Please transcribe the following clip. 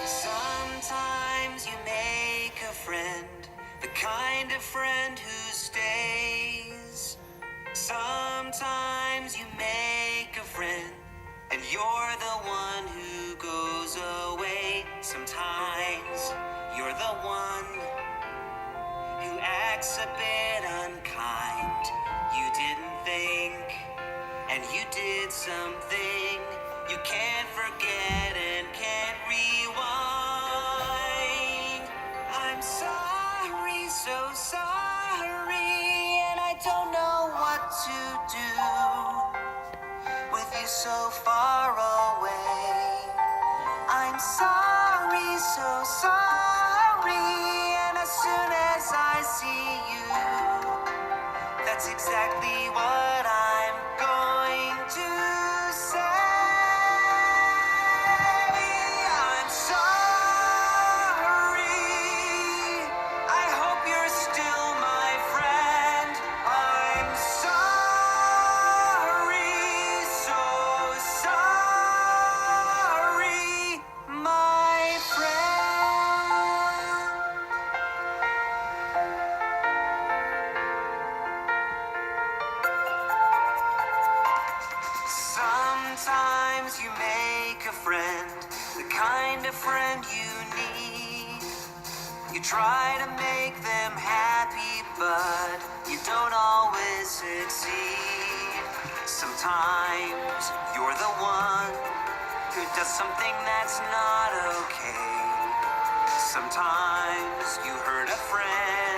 Sometimes you make a friend, the kind of friend who stays. Sometimes you make a friend, and you're the one who goes away. Sometimes you're the one who acts a bit unkind. You didn't think, and you did something you can't forget and can't rewind. I'm sorry, so sorry, and I don't know what to do with you so far away. I'm sorry, so sorry, and as soon as I see you, that's exactly what I'm going to say. I'm sorry. I hope you're still my friend. I'm sorry, so sorry, my friend. Sometimes you make a friend, the kind of friend you need. You try to make them happy, but you don't always succeed. Sometimes you're the one who does something that's not okay. Sometimes you hurt a friend